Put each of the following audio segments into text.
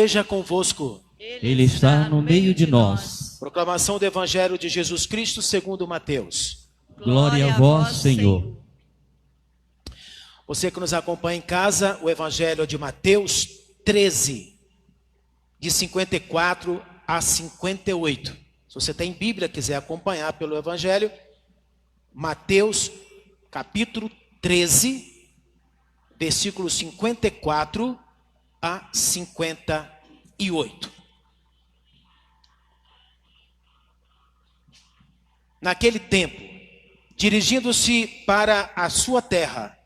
esteja convosco. Ele está no meio de nós. Proclamação do Evangelho de Jesus Cristo segundo Mateus. Glória a vós, Senhor. Você que nos acompanha em casa, o Evangelho de Mateus 13, de 54 a 58. Se você tem Bíblia, quiser acompanhar pelo Evangelho, Mateus capítulo 13, versículos 54 a 58. Naquele tempo, dirigindo-se para a sua terra,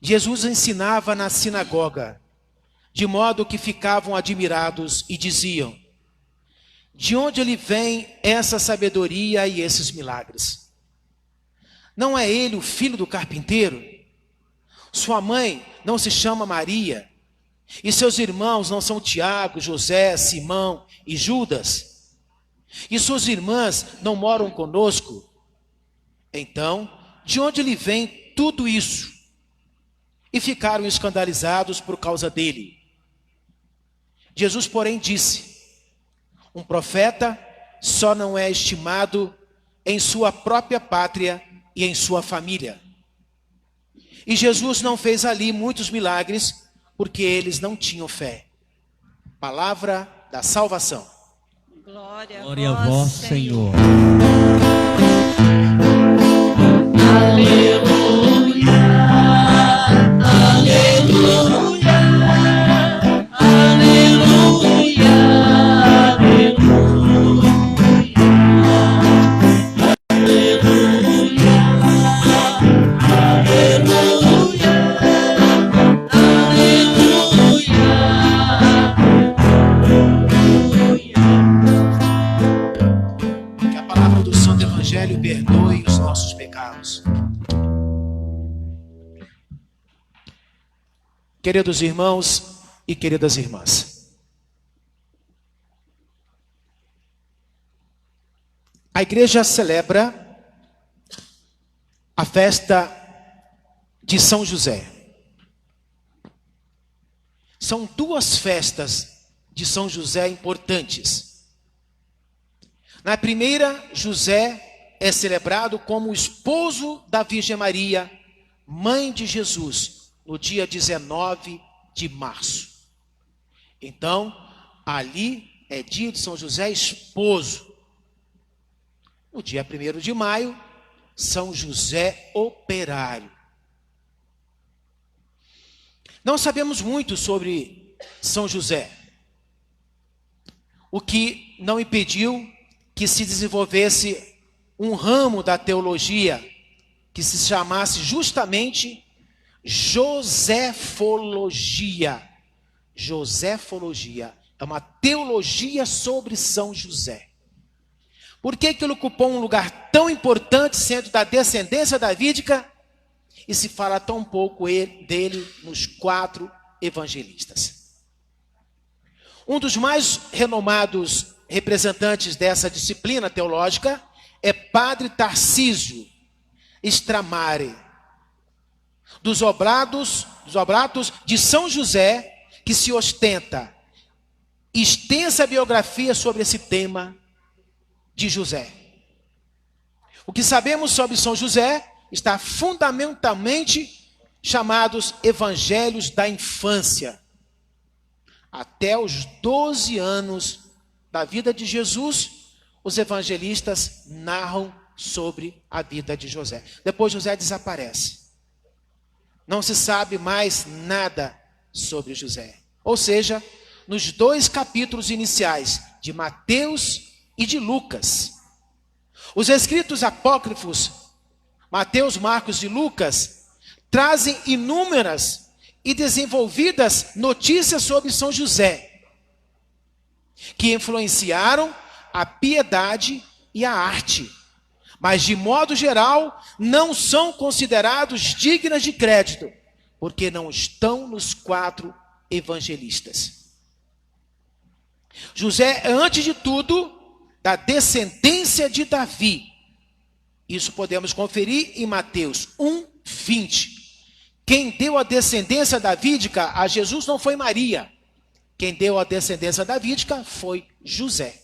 Jesus ensinava na sinagoga, de modo que ficavam admirados e diziam: de onde lhe vem essa sabedoria e esses milagres? Não é ele o filho do carpinteiro? Sua mãe não se chama Maria? E seus irmãos não são Tiago, José, Simão e Judas? E suas irmãs não moram conosco? Então, de onde lhe vem tudo isso? E ficaram escandalizados por causa dele. Jesus, porém, disse: um profeta só não é estimado em sua própria pátria e em sua família. E Jesus não fez ali muitos milagres, porque eles não tinham fé. Palavra da salvação. Glória a vós, Senhor. Aleluia, aleluia, aleluia, Perdoe os nossos pecados. Queridos irmãos e queridas irmãs, a igreja celebra a festa de São José. São duas festas de São José importantes. Na primeira, José é celebrado como o esposo da Virgem Maria, mãe de Jesus, no dia 19 de março. Então, ali é dia de São José esposo. No dia 1º de maio, São José operário. Não sabemos muito sobre São José, o que não impediu que se desenvolvesse um ramo da teologia que se chamasse justamente Josefologia. Josefologia é uma teologia sobre São José. Por que ele ocupou um lugar tão importante, sendo da descendência davídica, e se fala tão pouco dele nos 4 evangelistas? Um dos mais renomados representantes dessa disciplina teológica é Padre Tarcísio Stramare, dos Oblatos de São José, que se ostenta extensa biografia sobre esse tema de José. O que sabemos sobre São José está fundamentalmente chamados Evangelhos da infância. Até os 12 anos da vida de Jesus, os evangelistas narram sobre a vida de José. Depois José desaparece. Não se sabe mais nada sobre José. Ou seja, nos 2 capítulos iniciais de Mateus e de Lucas, os escritos apócrifos, Mateus, Marcos e Lucas, trazem inúmeras e desenvolvidas notícias sobre São José, que influenciaram a piedade e a arte, mas de modo geral não são considerados dignas de crédito, porque não estão nos 4 evangelistas. José é, antes de tudo, da descendência de Davi. Isso podemos conferir em Mateus 1:20. Quem deu a descendência davídica a Jesus não foi Maria, Quem deu a descendência davídica foi José.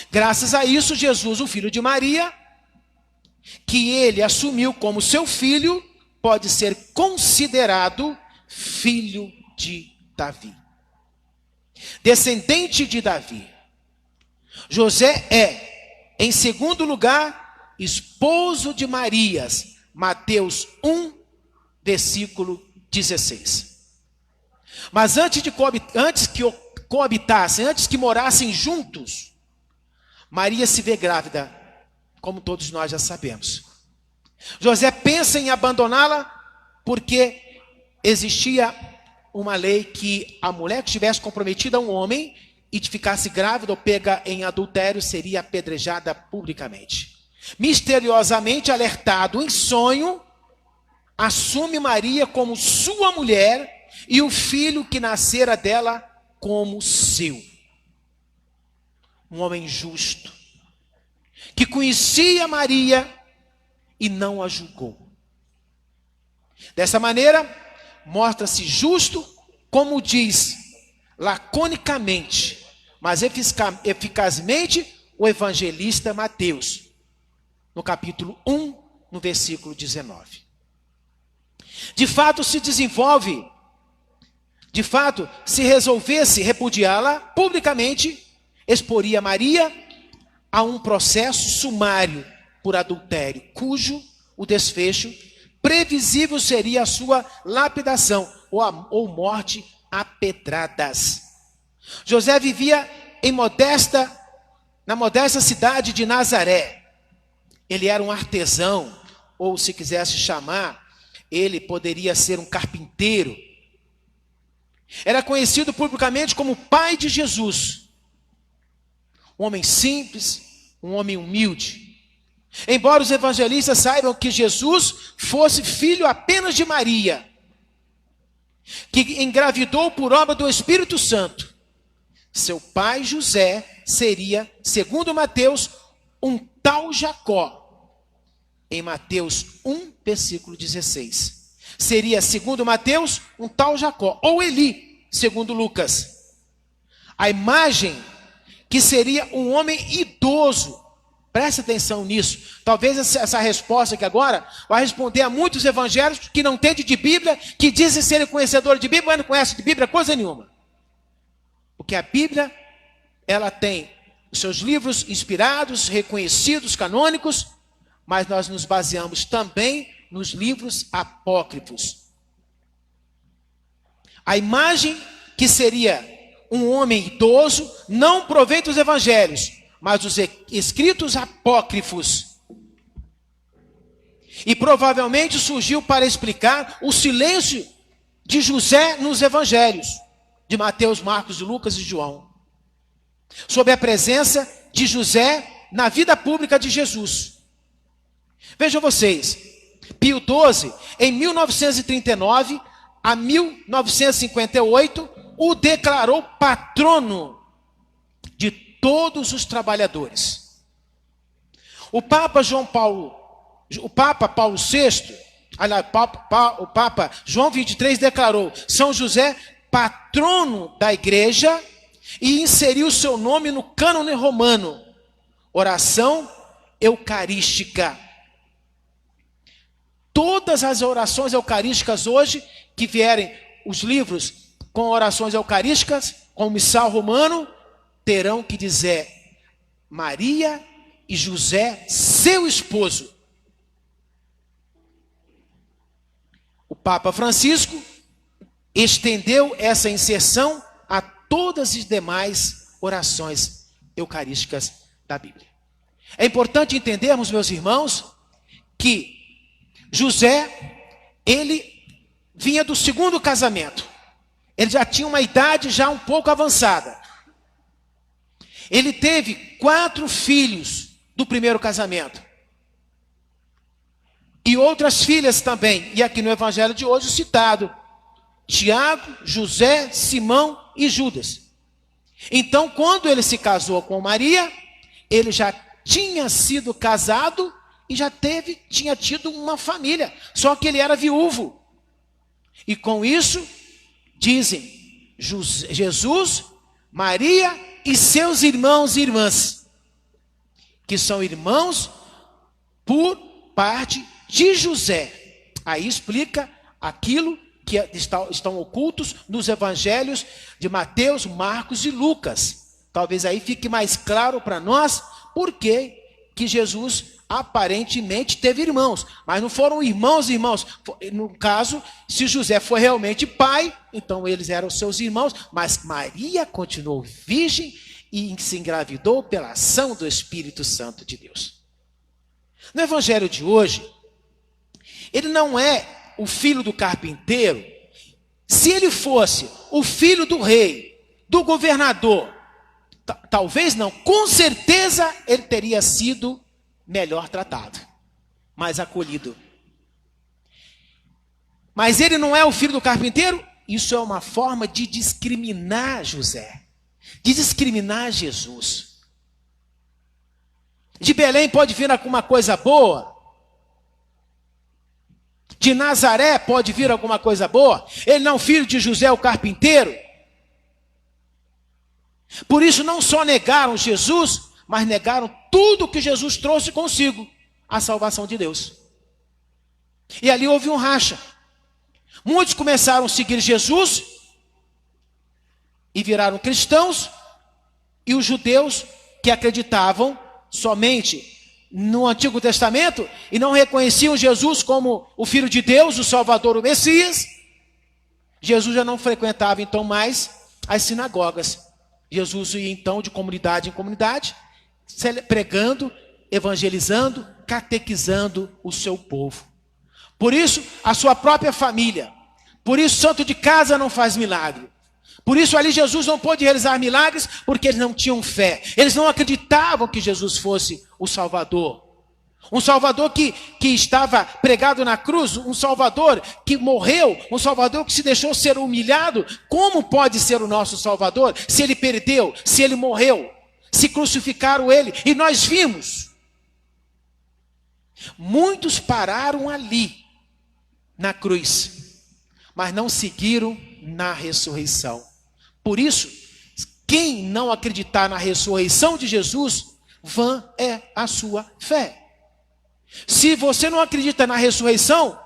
Graças a isso, Jesus, o filho de Maria, que ele assumiu como seu filho, pode ser considerado filho de Davi. Descendente de Davi. José é, em segundo lugar, esposo de Marias. Mateus 1, versículo 16. Mas antes que coabitassem, antes que morassem juntos, Maria se vê grávida, como todos nós já sabemos. José pensa em abandoná-la porque existia uma lei que a mulher que estivesse comprometida a um homem e ficasse grávida ou pega em adultério seria apedrejada publicamente. Misteriosamente alertado em sonho, assume Maria como sua mulher e o filho que nascera dela como seu. Um homem justo, que conhecia Maria e não a julgou. Dessa maneira, mostra-se justo, como diz laconicamente, mas eficazmente, o evangelista Mateus, no capítulo 1, no versículo 19. De fato, se resolvesse repudiá-la publicamente, exporia Maria a um processo sumário por adultério, cujo o desfecho previsível seria a sua lapidação ou morte a pedradas. José vivia na modesta cidade de Nazaré. Ele era um artesão, ou se quisesse chamar, ele poderia ser um carpinteiro. Era conhecido publicamente como pai de Jesus. Um homem simples, um homem humilde. Embora os evangelistas saibam que Jesus fosse filho apenas de Maria, que engravidou por obra do Espírito Santo, seu pai José seria, segundo Mateus, um tal Jacó. Em Mateus 1, versículo 16. Seria, segundo Mateus, um tal Jacó. Ou Eli, segundo Lucas. A imagem que seria um homem idoso. Preste atenção nisso. Talvez essa resposta aqui agora vai responder a muitos evangélicos que não entendem de Bíblia, que dizem serem conhecedores de Bíblia, mas não conhecem de Bíblia coisa nenhuma. Porque a Bíblia, ela tem os seus livros inspirados, reconhecidos, canônicos, mas nós nos baseamos também nos livros apócrifos. A imagem que seria um homem idoso não provém dos evangelhos, mas dos escritos apócrifos. E provavelmente surgiu para explicar o silêncio de José nos evangelhos, de Mateus, Marcos, Lucas e João, sobre a presença de José na vida pública de Jesus. Vejam vocês, Pio XII, em 1939 a 1958, o declarou patrono de todos os trabalhadores. O Papa Paulo VI, o Papa João XXIII declarou São José patrono da igreja e inseriu seu nome no cânone romano, oração eucarística. Todas as orações eucarísticas hoje, que vierem os livros com orações eucarísticas, com o missal romano, terão que dizer Maria e José, seu esposo. O Papa Francisco estendeu essa inserção a todas as demais orações eucarísticas da Bíblia. É importante entendermos, meus irmãos, que José, ele vinha do segundo casamento. Ele já tinha uma idade já um pouco avançada. Ele teve 4 filhos do primeiro casamento. E outras filhas também. E aqui no evangelho de hoje citado: Tiago, José, Simão e Judas. Então, quando ele se casou com Maria, ele já tinha sido casado e já tinha tido uma família. Só que ele era viúvo. E com isso, dizem, Jesus, Maria e seus irmãos e irmãs, que são irmãos por parte de José. Aí explica aquilo que estão ocultos nos evangelhos de Mateus, Marcos e Lucas. Talvez aí fique mais claro para nós por que Jesus aparentemente teve irmãos, mas não foram irmãos. No caso, se José foi realmente pai, então eles eram seus irmãos, mas Maria continuou virgem e se engravidou pela ação do Espírito Santo de Deus. No evangelho de hoje, ele não é o filho do carpinteiro. Se ele fosse o filho do rei, do governador, talvez não, com certeza ele teria sido melhor tratado, mais acolhido. Mas ele não é o filho do carpinteiro? Isso é uma forma de discriminar José, de discriminar Jesus. De Belém pode vir alguma coisa boa? De Nazaré pode vir alguma coisa boa? Ele não é filho de José o carpinteiro? Por isso não só negaram Jesus, mas negaram tudo que Jesus trouxe consigo, a salvação de Deus. E ali houve um racha. Muitos começaram a seguir Jesus e viraram cristãos, e os judeus que acreditavam somente no Antigo Testamento e não reconheciam Jesus como o Filho de Deus, o Salvador, o Messias, Jesus já não frequentava então mais as sinagogas. Jesus ia então de comunidade em comunidade, pregando, evangelizando, catequizando o seu povo. Por isso, a sua própria família. Por isso, santo de casa não faz milagre. Por isso, ali Jesus não pôde realizar milagres, porque eles não tinham fé. Eles não acreditavam que Jesus fosse o Salvador. Um Salvador que estava pregado na cruz, um Salvador que morreu, um Salvador que se deixou ser humilhado. Como pode ser o nosso Salvador se ele perdeu, se ele morreu, se crucificaram ele? E nós vimos. Muitos pararam ali, na cruz, mas não seguiram na ressurreição. Por isso, quem não acreditar na ressurreição de Jesus, vã é a sua fé. Se você não acredita na ressurreição,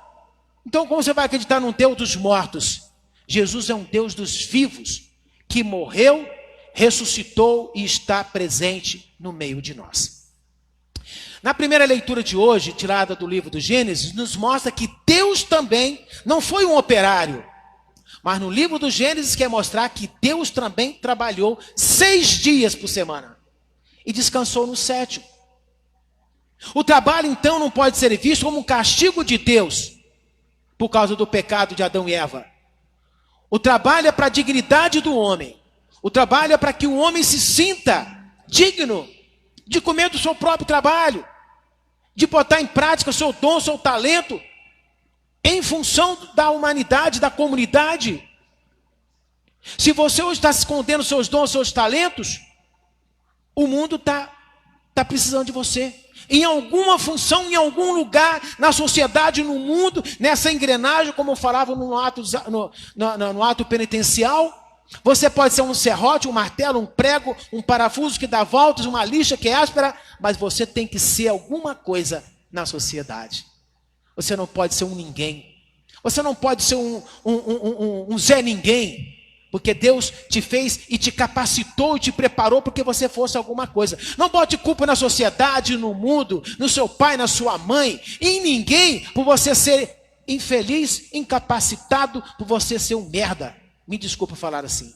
então como você vai acreditar num Deus dos mortos? Jesus é um Deus dos vivos, que morreu, ressuscitou e está presente no meio de nós. Na primeira leitura de hoje, tirada do livro do Gênesis, nos mostra que Deus também não foi um operário, mas no livro do Gênesis quer mostrar que Deus também trabalhou 6 dias por semana e descansou no 7º. O trabalho, então, não pode ser visto como um castigo de Deus por causa do pecado de Adão e Eva. O trabalho é para a dignidade do homem. O trabalho é para que o homem se sinta digno de comer do seu próprio trabalho, de botar em prática o seu dom, o seu talento, em função da humanidade, da comunidade. Se você hoje está escondendo seus dons, seus talentos, o mundo está precisando de você. Em alguma função, em algum lugar, na sociedade, no mundo, nessa engrenagem, como eu falava no ato penitencial, você pode ser um serrote, um martelo, um prego, um parafuso que dá voltas, uma lixa que é áspera, mas você tem que ser alguma coisa na sociedade. Você não pode ser um ninguém. Você não pode ser um Zé Ninguém. Porque Deus te fez e te capacitou e te preparou porque você fosse alguma coisa. Não bote culpa na sociedade, no mundo, no seu pai, na sua mãe, em ninguém, por você ser infeliz, incapacitado, por você ser um merda. Me desculpa falar assim.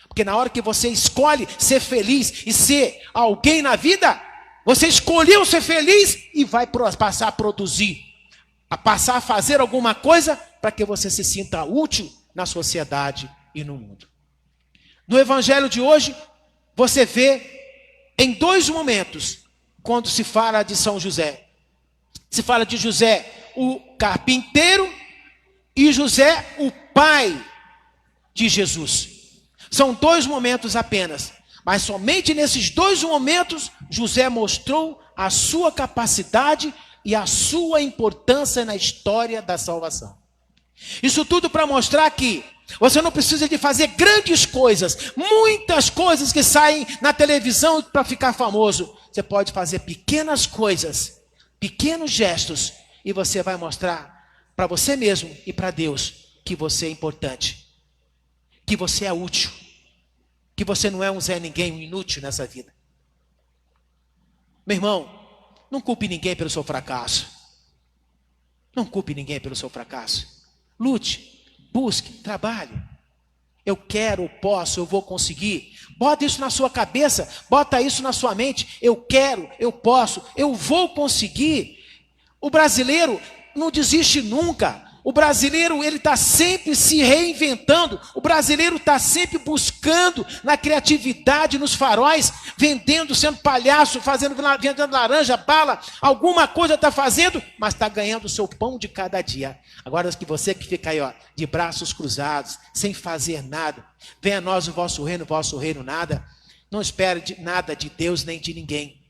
Porque na hora que você escolhe ser feliz e ser alguém na vida, você escolheu ser feliz e vai passar a produzir, a passar a fazer alguma coisa para que você se sinta útil na sociedade e no mundo. No evangelho de hoje, você vê em 2 momentos, quando se fala de São José. Se fala de José, o carpinteiro, e José, o pai de Jesus. São 2 momentos apenas, mas somente nesses 2 momentos, José mostrou a sua capacidade e a sua importância na história da salvação. Isso tudo para mostrar que Você não precisa de fazer grandes coisas, muitas coisas que saem na televisão para ficar famoso. Você pode fazer pequenas coisas, pequenos gestos, e você vai mostrar para você mesmo e para Deus que você é importante, que você é útil, que você não é um Zé Ninguém, um inútil nessa vida. Meu irmão, não culpe ninguém pelo seu fracasso. Não culpe ninguém pelo seu fracasso. Lute, busque, trabalhe. Eu quero, eu posso, eu vou conseguir. Bota isso na sua cabeça, bota isso na sua mente. Eu quero, eu posso, eu vou conseguir. O brasileiro não desiste nunca. O brasileiro, ele está sempre se reinventando. O brasileiro está sempre buscando na criatividade, nos faróis, vendendo, sendo palhaço, vendendo laranja, bala, alguma coisa está fazendo, mas está ganhando o seu pão de cada dia. Agora que você que fica aí, ó, de braços cruzados, sem fazer nada, venha a nós o vosso reino nada. Não espere nada de Deus nem de ninguém.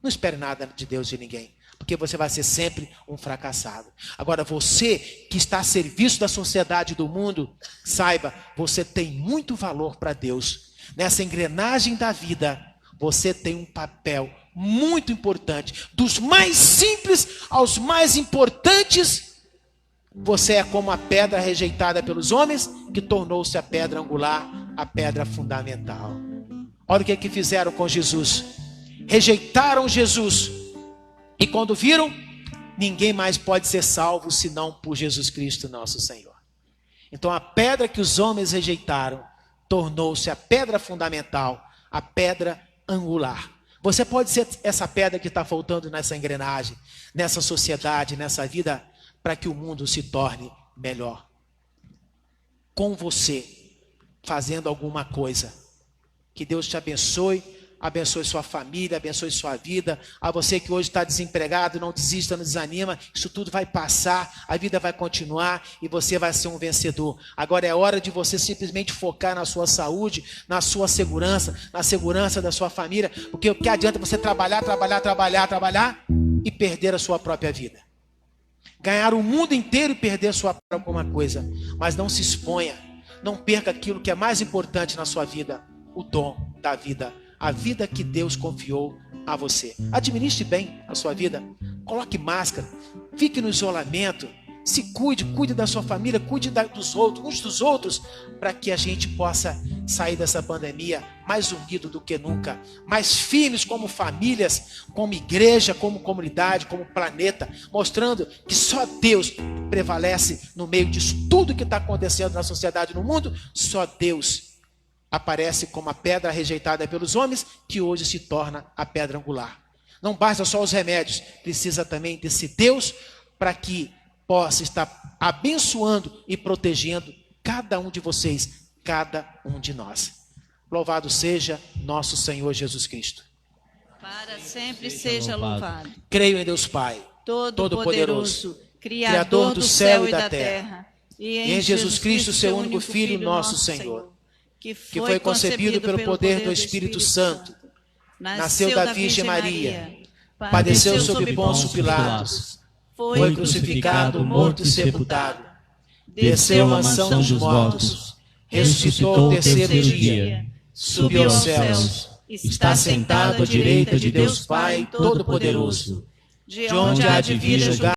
Não espere nada de Deus e de ninguém. Porque você vai ser sempre um fracassado. Agora, você que está a serviço da sociedade do mundo, saiba, você tem muito valor para Deus. Nessa engrenagem da vida, você tem um papel muito importante. Dos mais simples aos mais importantes, você é como a pedra rejeitada pelos homens, que tornou-se a pedra angular, a pedra fundamental. Olha o que fizeram com Jesus. Rejeitaram Jesus. E quando viram, ninguém mais pode ser salvo senão por Jesus Cristo nosso Senhor. Então a pedra que os homens rejeitaram tornou-se a pedra fundamental, a pedra angular. Você pode ser essa pedra que está faltando nessa engrenagem, nessa sociedade, nessa vida, para que o mundo se torne melhor. Com você, fazendo alguma coisa. Que Deus te abençoe. Abençoe sua família, abençoe sua vida. A você que hoje está desempregado, não desista, não desanima. Isso tudo vai passar, a vida vai continuar e você vai ser um vencedor. Agora é hora de você simplesmente focar na sua saúde, na sua segurança, na segurança da sua família. Porque o que adianta você trabalhar e perder a sua própria vida? Ganhar o mundo inteiro e perder a sua própria alguma coisa. Mas não se exponha, não perca aquilo que é mais importante na sua vida, o dom da vida. A vida que Deus confiou a você. Administre bem a sua vida. Coloque máscara. Fique no isolamento. Se cuide, cuide da sua família, cuide dos outros, uns dos outros, para que a gente possa sair dessa pandemia mais unido do que nunca, mais firmes como famílias, como igreja, como comunidade, como planeta, mostrando que só Deus prevalece no meio disso tudo que está acontecendo na sociedade, no mundo. Só Deus aparece como a pedra rejeitada pelos homens, que hoje se torna a pedra angular. Não basta só os remédios, precisa também desse Deus para que possa estar abençoando e protegendo cada um de vocês, cada um de nós. Louvado seja nosso Senhor Jesus Cristo. Para sempre seja louvado. Creio em Deus Pai, Todo-Poderoso, Criador do céu e da terra, e em Jesus Cristo, seu único Filho, nosso Senhor, que foi concebido pelo poder do Espírito Santo, nasceu da Virgem Maria, padeceu sob Pôncio Pilatos, foi crucificado, morto e sepultado, desceu à mansão dos mortos, ressuscitou ao terceiro dia, subiu aos céus, está sentado à direita de Deus Pai Todo-Poderoso, de onde há de vir julgar